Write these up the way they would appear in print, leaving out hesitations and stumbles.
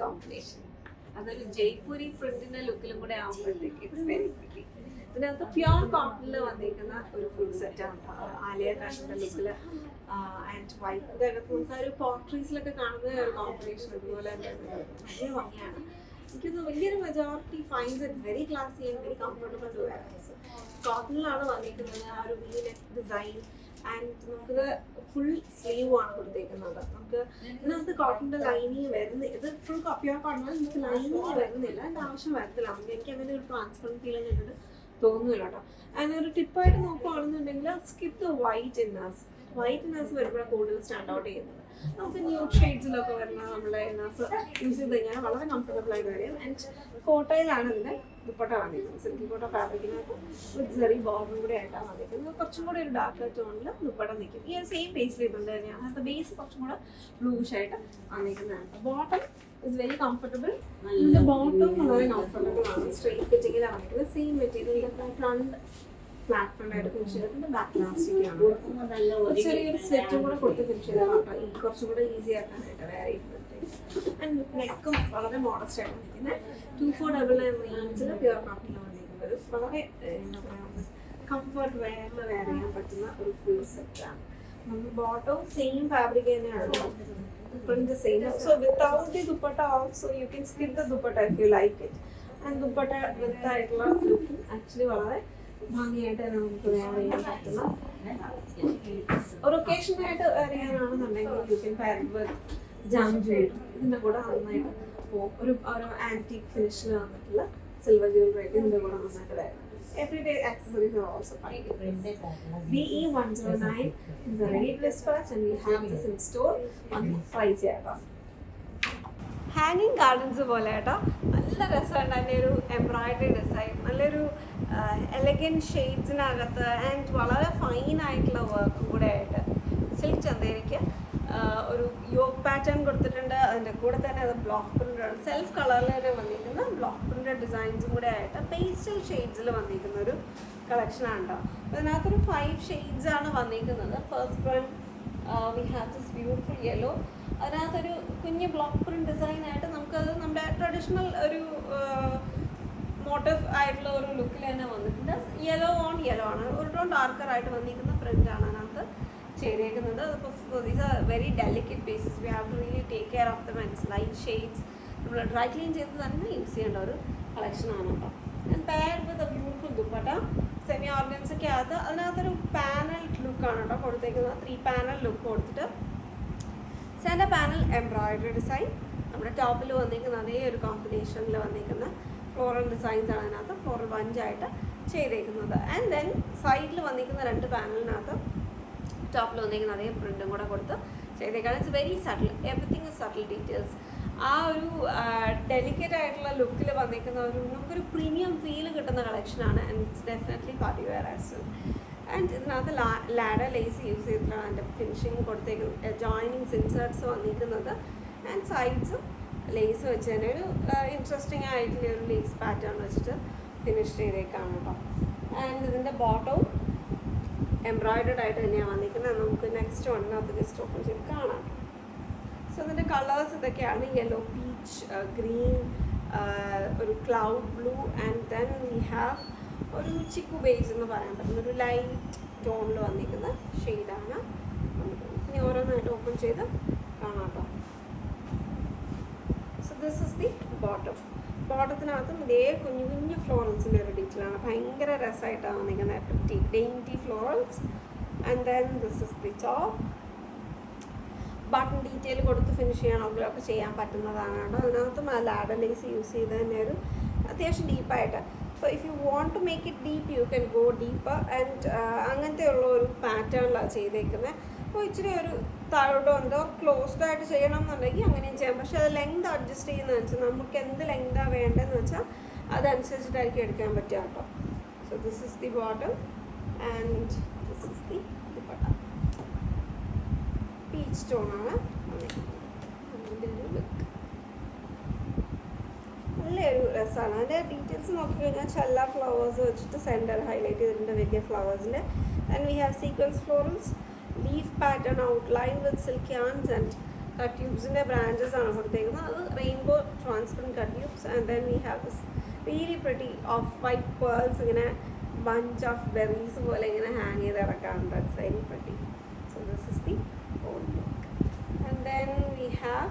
Combination. അതൊരു ജയ്പൂരി പ്രിന്റിന്റെ ലുക്കിലും കൂടെ ആകുമ്പോഴത്തേക്ക് ഇറ്റ്സ് വെരി പ്രിറ്റി. ഇതിനകത്ത് പ്യോർ കോട്ടണിൽ വന്നിരിക്കുന്ന ഒരു ഫുൾ സെറ്റാണ്. ആലിയ കഷ്ണന്റെ ലുക്കില് ആൻഡ് വൈറ്റ്. ഇതിനകത്ത് നമുക്ക് ഒരു പോർട്രീസിലൊക്കെ കാണുന്ന ഒരു കോമ്പിനേഷൻ അതുപോലെ തന്നെ വലിയ ഭംഗിയാണ്. എനിക്കൊന്ന് വലിയൊരു majority finds it very classy and very comfortable to wear. കോട്ടണിലാണ് വന്നിരിക്കുന്നത്. ആ ഒരു വി നെക്ക് ഡിസൈൻ ആൻഡ് നമുക്കിത് ഫുൾ സ്ലീവ് ആണ് കൊടുത്തേക്കുന്നത്. നമുക്ക് ഇതിനകത്ത് കോട്ടണിന്റെ ലൈനിങ് വരുന്നില്ല. ഇത് ഫുൾ പ്യോർ കോട്ടൺ നമുക്ക് ലൈനിങ് വരുന്നില്ല. അതിന്റെ ആവശ്യം വരത്തില്ല. നമുക്ക് എനിക്ക് അങ്ങനെ ഒരു ട്രാൻസ്പെറൻറ്റ് ഫീലിംഗ് ഇട്ടിട്ട് തോന്നുന്നില്ല കേട്ടോ. അതിന് ഒരു ടിപ്പായിട്ട് നോക്കുകയാണെന്നുണ്ടെങ്കിൽ skip the white inners. White inners വരുമ്പോഴാണ് കൂടുതൽ സ്റ്റാൻഡ് ഔട്ട് ചെയ്യുന്നത്. നമുക്ക് ന്യൂഡ് ഷെയ്ഡ്സിലൊക്കെ വരുന്ന നമ്മുടെ ഇന്നേഴ്സ് യൂസ് ചെയ്ത് കഴിഞ്ഞാൽ വളരെ കംഫർട്ടബിൾ ആയിട്ട് വരും. ആൻഡ് കോട്ടയിലാണ് ഇതിൻ്റെ ദുപ്പട്ട വന്നിരിക്കുന്നത്. സിൽക്കി കോട്ട ഫാബ്രിക്കിനകത്ത് വിത്ത് ചെറിയ ബോർഡറും കൂടെ ആയിട്ടാണ് വന്നിരിക്കുന്നത്. കുറച്ചും കൂടെ ഒരു ഡാർക്ക് ടോണിൽ ദുപ്പട്ട നിൽക്കും. ഈ ഒരു സെയിം ബേസിൽ ഇതുണ്ട് തന്നെയാണ്. അതിൻ്റെ ബേസ് കുറച്ചും കൂടെ ബ്ലൂഷ് ആയിട്ട് വന്നിരിക്കുന്നതാണ്. Bottom is very comfortable. ഇതിൻ്റെ ബോട്ടം വളരെ കംഫർട്ടബിൾ ആണ്. സ്ട്രെയിറ്റ് ഫിറ്റിങ്ങിലാണ് വന്നിരിക്കുന്നത്. Same material front flat front ആയിട്ട് ഫിനിഷ് ചെയ്തിട്ടുണ്ട്. ബാക്ക് ലാസ്റ്റിക് ആണ്. ചെറിയൊരു സ്ലിറ്റും കൂടെ കൊടുത്ത് ഫിനിഷ് ചെയ്തതാണ് ഈ കുറച്ചും കൂടെ ഈസി ആക്കാനായിട്ട് വേറെ ചെയ്യുമ്പോഴത്തേക്ക്. ആൻഡ് നെക്കും വളരെ മോഡസ്റ്റ് ആയിട്ട് വന്നിരിക്കുന്നത്. 2499 റേഞ്ചിൽ പ്യുവർ കോട്ടണിൽ വന്നിരിക്കുന്നത് ഒരു വളരെ എന്താ പറയുക കംഫർട്ട് വെയറിൽ വെയർ ചെയ്യാൻ പറ്റുന്ന ഒരു ഫുൾ സെറ്റാണ്. നമുക്ക് ബോട്ടവും സെയിം ഫാബ്രിക് തന്നെയാണ്. Print same. So without the dupatta also you can skip the dupatta if you like it. And dupatta വിത്തായിട്ടുള്ള ലുക്കിംഗ് ആക്ച്വലി വളരെ ഭംഗിയായിട്ട് തന്നെ നമുക്ക് വെയർ ചെയ്യാൻ പറ്റുന്ന ഒരു ഒക്കേഷനായിട്ട് വെയർ ചെയ്യാനാണെന്നുണ്ടെങ്കിൽ you can pair with gem jewellery. ഇതിൻ്റെ കൂടെ നന്നായിട്ട് ഒരു ആൻറ്റീക് ഫിനിഷിൽ വന്നിട്ടുള്ള സിൽവർ ജ്വല്ലറി ആയിട്ട് ഇതിൻ്റെ കൂടെ നന്നായിട്ട് വെയർ ചെയ്യാം. Everyday accessories are also fine. VE109 is a ready dispatch and we have this in store on Friday. ഹാങ്ങിങ് ഗാർഡൻസ് പോലെ കേട്ടോ. നല്ല രസമുണ്ട്. അതിൻ്റെ ഒരു എംബ്രോയിഡറി ഡിസൈൻ നല്ലൊരു എലഗൻറ്റ് ഷെയ്ഡ്സിനകത്ത് ആൻഡ് വളരെ ഫൈനായിട്ടുള്ള വർക്കും കൂടെ ആയിട്ട് സിൽക്ക് ചന്തേരിക്ക് ഒരു യോക്ക് പാറ്റേൺ കൊടുത്തിട്ടുണ്ട്. അതിൻ്റെ കൂടെ തന്നെ അത് ബ്ലോക്ക് പ്രിൻ്റാണ്. സെൽഫ് കളറിൽ തന്നെ വന്നിരിക്കുന്ന ബ്ലോക്ക് പ്രിൻ്റഡ് ഡിസൈൻസും കൂടെ ആയിട്ട് പേസ്റ്റൽ ഷെയ്ഡ്സിൽ വന്നിരിക്കുന്ന ഒരു കളക്ഷനാണ് കേട്ടോ. അതിനകത്തൊരു 5 ഷെയ്ഡ്സ് ആണ് വന്നിരിക്കുന്നത്. First one V have this beautiful yellow. അതിനകത്തൊരു കുഞ്ഞ് ബ്ലോക്ക് പ്രിന്റ് ഡിസൈൻ ആയിട്ട് നമുക്കത് നമ്മുടെ ട്രഡീഷണൽ ഒരു മോട്ടീവ് ആയിട്ടുള്ള ഒരു ലുക്കിൽ തന്നെ വന്നിട്ടുണ്ട്. യെല്ലോ ഓൺ യെല്ലോ ആണ്. ഒരു ടോൺ ഡാർക്കർ ആയിട്ട് വന്നിരിക്കുന്ന പ്രിൻ്റാണ് അതിനകത്ത് ചെയ്തേക്കുന്നത്. അപ്പോൾ these are very delicate pieces. We have to really take care of the men's light shades. നമ്മൾ ഡ്രൈ ക്ലീൻ ചെയ്ത് തന്നെ യൂസ് ചെയ്യേണ്ട ഒരു കളക്ഷനാണ് കേട്ടോ. And paired with a beautiful dupatta semi ഓർഗൻസൊക്കെ ആകത്ത്. അതിനകത്തൊരു പാനൽ ലുക്കാണ് കേട്ടോ കൊടുത്തേക്കുന്നത്. 3 പാനൽ ലുക്ക് കൊടുത്തിട്ട് സെൻറ്റർ പാനൽ എംബ്രോയിഡറി ഡിസൈൻ. നമ്മുടെ ടോപ്പിൽ വന്നിരിക്കുന്ന അതേ ഒരു കോമ്പിനേഷനിൽ വന്നിരിക്കുന്ന ഫ്ലോറൽ ഡിസൈൻസ് ആണ് അതിനകത്ത് ഫ്ലോറൽ ബഞ്ചായിട്ട് ചെയ്തേക്കുന്നത്. ആൻഡ് ദെൻ സൈഡിൽ വന്നിരിക്കുന്ന 2 പാനലിനകത്ത് ടോപ്പിൽ വന്നിരിക്കുന്ന അതേ പ്രിൻറ്റും കൂടെ കൊടുത്ത് ചെയ്തേക്കാണ്. It's very subtle. Everything is subtle details. ആ ഒരു ഡെലിക്കേറ്റ് ആയിട്ടുള്ള ലുക്കിൽ വന്നിരിക്കുന്ന ഒരു നമുക്കൊരു പ്രീമിയം ഫീൽ കിട്ടുന്ന കളക്ഷനാണ്. And it's definitely party wear as well. And ഇതിനകത്ത് ലാഡർ ലേസ് യൂസ് ചെയ്തിട്ടാണ് അതിൻ്റെ ഫിനിഷിങ് കൊടുത്തേക്കുന്നത്. ജോയിനിങ്സ് ഇൻസേർട്സ് വന്നിരിക്കുന്നത് ആൻഡ് സൈഡ്സും ലേസ് വെച്ച് തന്നെ ഒരു ഇൻട്രസ്റ്റിംഗ് ആയിട്ടുള്ള ഒരു ലേസ് പാറ്റേൺ വെച്ചിട്ട് ഫിനിഷ് ചെയ്തേക്കാണ് കേട്ടോ. ആൻഡ് ഇതിൻ്റെ ബോട്ടവും എംബ്രോയിഡഡ് ആയിട്ട് തന്നെയാണ് വന്നിരിക്കുന്നത്. നമുക്ക് നെക്സ്റ്റ് വണ്ണിനകത്ത് ജസ്റ്റ് ഓപ്പൺ ചെയ്ത് കാണാം. സോ ഇതിൻ്റെ കളേഴ്സ് ഇതൊക്കെയാണ്. യെല്ലോ, പീച്ച്, ഗ്രീൻ, ഒരു cloud blue and then we have ഒരു ചിക്കു ബേസ് എന്ന് പറയാൻ പറ്റുന്ന ഒരു ലൈറ്റ് ടോണിൽ വന്നിരിക്കുന്ന ഷെയ്ഡാണ്. ഇനി ഓരോന്നായിട്ട് ഓപ്പൺ ചെയ്ത് കാണാം കേട്ടോ. So this is the bottom. ബോട്ടത്തിനകത്തും ഇതേ കുഞ്ഞു കുഞ്ഞു ഫ്ലോറൽസിൻ്റെ ഒരു ഡീറ്റെയിലാണ്. ഭയങ്കര രസമായിട്ടാണ് വന്നിരിക്കുന്നത്. Dainty florals. And then this is the top. Button detail കൊടുത്ത് ഫിനിഷ് ചെയ്യണമെങ്കിലൊക്കെ ചെയ്യാൻ പറ്റുന്നതാണ് കേട്ടോ. അതിനകത്തും ആ ലാഡർ ലേസ് യൂസ് ചെയ്ത് തന്നെ ഒരു അത്യാവശ്യം ഡീപ്പായിട്ട്. So if you want to make it deep you can go deeper. And അങ്ങനത്തെ ഉള്ള ഒരു പാറ്റേണിലാണ് ചെയ്തേക്കുന്നത്. അപ്പോൾ ഇച്ചിരി ഒരു താഴോട്ടോ എന്തോ ക്ലോസ്ഡ് ആയിട്ട് ചെയ്യണം എന്നുണ്ടെങ്കിൽ അങ്ങനെയും ചെയ്യാം. പക്ഷേ അത് ലെങ്ത് അഡ്ജസ്റ്റ് ചെയ്യുന്നതെന്ന് വെച്ചാൽ നമുക്ക് എന്ത് ലെങ്താണ് വേണ്ടതെന്ന് വെച്ചാൽ അതനുസരിച്ചിട്ടായിരിക്കും എടുക്കാൻ പറ്റുക കേട്ടോ. So this is the bottom and this is the dupatta. Peach ടോണാണ് അതിൻ്റെ ഒരു ലുക്ക്. നല്ലൊരു രസമാണ്. അതിൻ്റെ ഡീറ്റെയിൽസ് നോക്കിക്കഴിഞ്ഞാൽ ചെല്ല ഫ്ലവേഴ്സ് വെച്ചിട്ട് സെൻറ്റർ ഹൈലൈറ്റ് ചെയ്തിട്ടുണ്ട് വലിയ ഫ്ലവേഴ്സിൻ്റെ. And we have sequins florals, leaf pattern outline with silk yarns and cut ട്യൂബ്സിൻ്റെ ബ്രാഞ്ചസ് ആണ് കൊടുത്തേക്കുന്നത്. അത് rainbow transparent cut tubes. And then we have this really pretty off white pearls, ഇങ്ങനെ bunch of berries പോലെ ഇങ്ങനെ hang ചെയ്ത് കിടക്കാറുണ്ട്. It's very pretty. So this is the old look. And then we have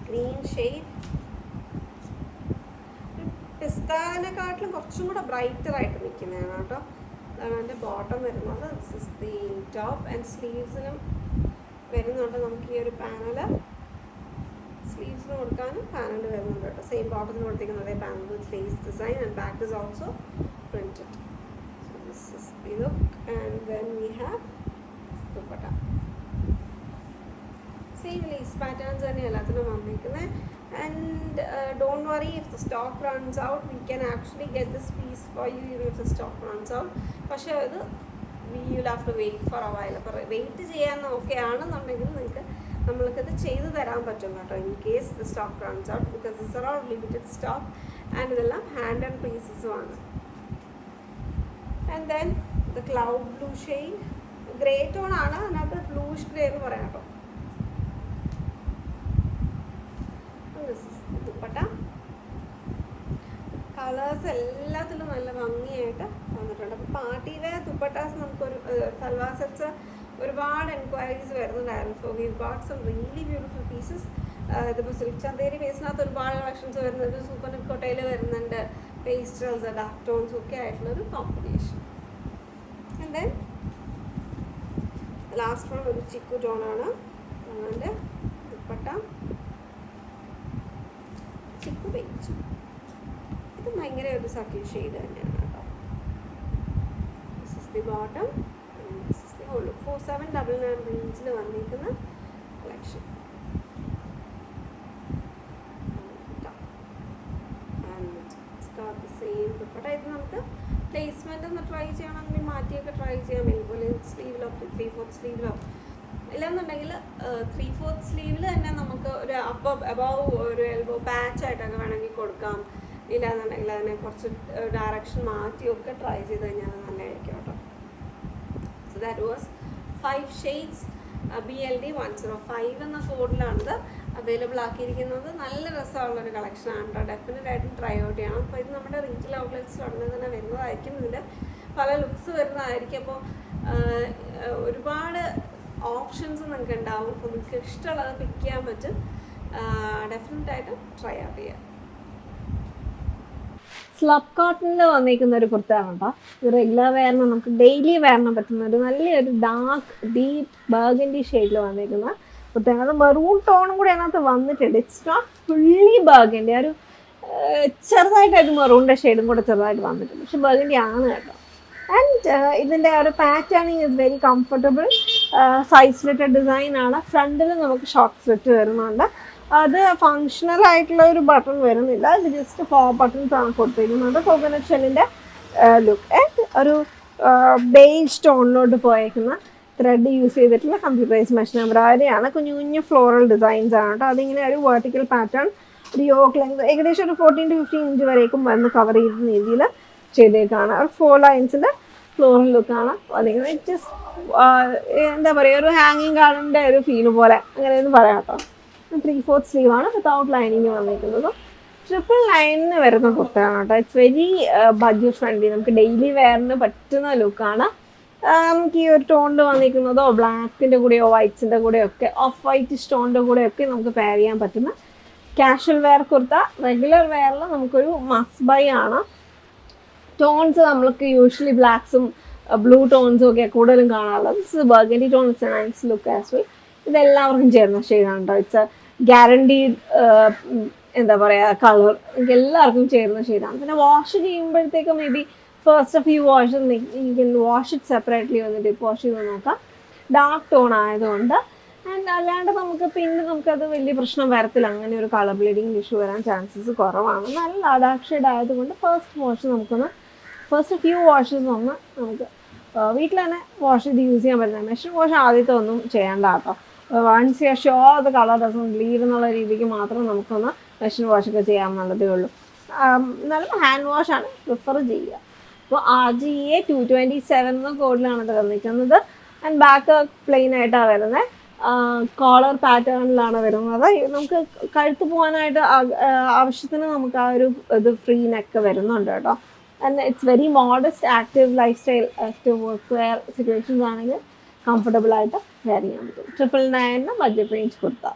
green shade. പിസ്താനെക്കാട്ടിലും കുറച്ചും കൂടെ ബ്രൈറ്ററായിട്ട് നിൽക്കുന്നതാണ് കേട്ടോ. അതാണ് അതിൻ്റെ ബോട്ടം വരുന്നത്. This is the top. And സ്ലീവ്സിനും വരുന്നുണ്ട് നമുക്ക് ഈ ഒരു പാനൽ. സ്ലീവ്സിന് കൊടുക്കാനും പാനൽ വരുന്നുണ്ട് കേട്ടോ. സെയിം ബോട്ടത്തിന് കൊടുത്തിരിക്കുന്നത് അതേ panel with lace design. And back is also printed. So this is the look. And then we have dupatta. Same lace patterns തന്നെ എല്ലാത്തിനും വന്നിരിക്കുന്നത്. And don't worry, if the stock runs out, we can actually get this piece for you even if the stock runs out. പക്ഷേ അത് we will have to wait for a while. അപ്പോൾ wait ചെയ്യാൻ okay ആണെന്നുണ്ടെങ്കിൽ നിങ്ങൾക്ക് നമ്മൾക്കത് ചെയ്ത് തരാൻ പറ്റും കേട്ടോ, in case the stock runs out, because this are all limited stock and ഇതെല്ലാം ഹാൻഡ് ആൻഡ് പീസസുമാണ്. And then the cloud blue shade, grey tone ആണ്, അതിനകത്ത് ബ്ലൂഷ് ഗ്രേ എന്ന് പറയാം കേട്ടോ. ദുപ്പട്ട കളേഴ്സ് എല്ലാത്തിലും നല്ല ഭംഗിയായിട്ട് വന്നിട്ടുണ്ട്. അപ്പോൾ പാർട്ടി വെയർ ദുപ്പട്ടാസ് നമുക്കൊരു സൽവാർ സെറ്റ്സ് ഒരുപാട് എൻക്വയറീസ് വരുന്നുണ്ടായിരുന്നു. So we got some really beautiful pieces. ഇതിപ്പോൾ സിൽക്ക് ചന്തേരി ബേസിനകത്ത് ഒരുപാട് കളക്ഷൻസ് വരുന്നുണ്ട്. സൂപ്പർ നെറ്റ് കോട്ടയിൽ വരുന്നുണ്ട്. പേസ്റ്റൽസ്, ഡാർക്ക് ടോൺസ് ഒക്കെ ആയിട്ടുള്ളൊരു combination. And then last one ഒരു ചിക്കു ടോണാണ്. അതിൻ്റെ ദുപ്പട്ട ചിക്കു ബേജ്. ഇത് ഭയങ്കര ഒരു സട്ടിൽ ഷെയ്ഡ് തന്നെയാണ് കേട്ടോ. This is the bottom, this is the whole. 4799 റേഞ്ചിൽ വന്നിരിക്കുന്ന കളക്ഷൻ. സെയിം ദുപ്പട്ട. ഇത് നമുക്ക് പ്ലേസ്മെൻ്റ് ഒന്ന് ട്രൈ ചെയ്യണമെങ്കിൽ മാറ്റിയൊക്കെ ട്രൈ ചെയ്യാം. ഇതുപോലെ സ്ലീവിലോ 3/4 സ്ലീവിലോ ഇല്ലെന്നുണ്ടെങ്കിൽ 3/4 സ്ലീവിൽ തന്നെ നമുക്ക് ഒരു അബവ് ഒരു എൽബോ പാച്ചായിട്ടൊക്കെ വേണമെങ്കിൽ കൊടുക്കാം. ഇല്ലാന്നുണ്ടെങ്കിൽ അതിനെ കുറച്ച് ഡയറക്ഷൻ മാറ്റിയൊക്കെ ട്രൈ ചെയ്ത് കഴിഞ്ഞാൽ നല്ലതായിരിക്കും കേട്ടോ. So that was 5 shades BLD 105 എന്ന കോഡിലാണിത് അവൈലബിൾ ആക്കിയിരിക്കുന്നത്. നല്ല രസമുള്ളൊരു കളക്ഷനാണ് കേട്ടോ. ഡെഫിനറ്റ് ആയിട്ടും ട്രൈ ഔട്ട് ചെയ്യണം. അപ്പോൾ ഇത് നമ്മുടെ റീറ്റെയിൽ ഔട്ട്ലെറ്റ്സിൽ ഉടനെ തന്നെ വരുന്നതായിരിക്കും. ഇതിൻ്റെ പല ലുക്സ് വരുന്നതായിരിക്കും. അപ്പോൾ ഒരുപാട് ഓപ്ഷൻസ് നിങ്ങൾക്ക് ഉണ്ടാവും. അപ്പോൾ നിങ്ങൾക്ക് ഇഷ്ടമുള്ളത് പിക്ക് ചെയ്യാൻ പറ്റും. ഡെഫിനറ്റായിട്ടും ട്രൈ ഔട്ട് ചെയ്യാം. സ്ലബ് കോട്ടണിൽ വന്നിരിക്കുന്ന ഒരു കുർത്തയാണ് കേട്ടോ. ഇത് റെഗുലർ വെയറിന് നമുക്ക് ഡെയിലി വെയറിന് പറ്റുന്ന ഒരു നല്ലൊരു ഡാർക്ക് ഡീപ്പ് ബർഗൻഡി ഷെയ്ഡിൽ വന്നിരിക്കുന്ന കുർത്തയാണ്. അത് മെറൂൺ ടോണും കൂടി അതിനകത്ത് വന്നിട്ടുണ്ട്. ഇറ്റ്സ് നോട്ട് ഫുള്ളി ബർഗൻഡി, ഒരു ചെറുതായിട്ടൊരു മെറൂണിൻ്റെ ഷെയ്ഡും കൂടെ ചെറുതായിട്ട് വന്നിട്ടുണ്ട്. പക്ഷെ ബർഗൻഡി ആണ് കേട്ടോ. ആൻഡ് ഇതിൻ്റെ ഒരു patterning is very comfortable. Side slitted ഡിസൈനാണ്. ഫ്രണ്ടിൽ നമുക്ക് ഷോർട്ട് സ്ലിറ്റ് വരുന്നുണ്ട്. അത് ഫങ്ഷണൽ ആയിട്ടുള്ള ഒരു ബട്ടൺ വരുന്നില്ല. ഇത് ജസ്റ്റ് 4 ബട്ടൺസ് ആണ് കൊടുത്തിരിക്കുന്നത്. കോക്കനട്ട് ഷെല്ലിൻ്റെ ലുക്ക്. ആൻഡ് ഒരു ബേജ് ടോണിലോട്ട് പോയേക്കുന്ന ത്രെഡ് യൂസ് ചെയ്തിട്ടുള്ള കമ്പ്യൂട്ടറൈസ് മെഷീൻ എംബ്രോയിഡറിയാണ്. കുഞ്ഞു കുഞ്ഞു ഫ്ലോറൽ ഡിസൈൻസ് ആണ് കേട്ടോ. അതിങ്ങനെ ഒരു വെർട്ടിക്കൽ പാറ്റേൺ, ഒരു യോക്ക് ലെങ്ത് ഏകദേശം ഒരു 14 to 15 ഇഞ്ച് വരേക്കും വന്ന് കവർ ചെയ്യുന്ന രീതിയിൽ ചെയ്തേക്കാണ്. ഒരു 4 ലൈൻസിൻ്റെ ഫ്ലോറൽ ലുക്കാണ് അതിങ്ങനെ. ജസ്റ്റ് എന്താ പറയുക, ഒരു ഹാങ്ങിങ് ഗാർഡൻ്റെ ഒരു ഫീല് പോലെ അങ്ങനെയൊന്നും പറയാം കേട്ടോ. 3/4 സ്ലീവാണ് വിത്തൗട്ട് ലൈനിങ് വന്നിരിക്കുന്നത്. ട്രിപ്പിൾ ലൈനിന് വരുന്ന കുർത്തയാണ് കേട്ടോ. It's very budget friendly. നമുക്ക് ഡെയിലി വെയറിന് പറ്റുന്ന ലുക്കാണ്. നമുക്ക് ഈ ഒരു ടോണിൽ വന്നിരിക്കുന്നതോ ബ്ലാക്കിൻ്റെ കൂടെയോ വൈറ്റ്സിൻ്റെ കൂടെയോ ഒക്കെ ഓഫ് വൈറ്റ് സ്റ്റോണിൻ്റെ കൂടെയൊക്കെ നമുക്ക് പെയർ ചെയ്യാൻ പറ്റുന്ന കാഷ്വൽ വെയർ കുർത്ത. റെഗുലർ വെയറിൽ നമുക്കൊരു മസ്റ്റ് ബൈ ആണ്. ടോൺസ് നമ്മൾക്ക് യൂഷ്വലി ബ്ലാക്സും ബ്ലൂ ടോൺസും ഒക്കെ കൂടുതലും കാണാറുള്ളത്. This burgundy tone it's A nice look as well. ഇതെല്ലാവർക്കും ചേർന്ന ഷെയ്ഡാണ് കേട്ടോ. ഇറ്റ്സ് ഗ്യാരണ്ടീഡ് എന്താ പറയുക കളർ. എല്ലാവർക്കും ചേരുന്ന ഷെയ്ഡാണ്. പിന്നെ വാഷ് ചെയ്യുമ്പോഴത്തേക്കും may be first few wash wash it separately വന്നിട്ട് വാഷ് ചെയ്ത് നോക്കാം. ഡാർക്ക് ടോൺ ആയതുകൊണ്ട്. ആൻഡ് അല്ലാണ്ട് നമുക്കത് വലിയ പ്രശ്നം വരത്തില്ല. അങ്ങനെ ഒരു കളർ ബ്ലീഡിങ് ഇഷ്യൂ വരാൻ ചാൻസസ് കുറവാണ്. നല്ല ഡാർക്ക് ഷെയ്ഡ് ആയതുകൊണ്ട് ഫസ്റ്റ് ഫ്യൂ വാഷസ് ഒന്ന് നമുക്ക് വീട്ടിൽ തന്നെ വാഷ് ചെയ്ത് യൂസ് ചെയ്യാൻ പറ്റുന്ന. മെഷീൻ വാഷ് ആദ്യത്തെ ഒന്നും ചെയ്യേണ്ട കേട്ടോ. Once you show the colour doesn't leave എന്നുള്ള രീതിക്ക് മാത്രം നമുക്കൊന്ന് മെഷീൻ വാഷൊക്കെ ചെയ്യാമെന്നുള്ളതേ ഉള്ളൂ. നല്ല ഹാൻഡ് വാഷാണ് പ്രിഫർ ചെയ്യുക. അപ്പോൾ RGA 227 എന്ന കോഡിലാണ് ഇത് വന്നിരിക്കുന്നത്. ആൻഡ് ബാക്ക് പ്ലെയിൻ ആയിട്ടാണ് വരുന്നത്. കോളർ പാറ്റേണിലാണ് വരുന്നത്. നമുക്ക് കഴുത്ത് പോകാനായിട്ട് ആവശ്യത്തിന് നമുക്ക് ആ ഒരു ഇത് ഫ്രീ നെക്ക് വരുന്നുണ്ട് കേട്ടോ. And it's very modest active lifestyle, active work wear situations ആണെങ്കിൽ കംഫർട്ടബിൾ ആയിട്ട് വെയർ ചെയ്യാൻ പറ്റും. 999 ബഡ്ജറ്റ് റേഞ്ച് കുർത്ത.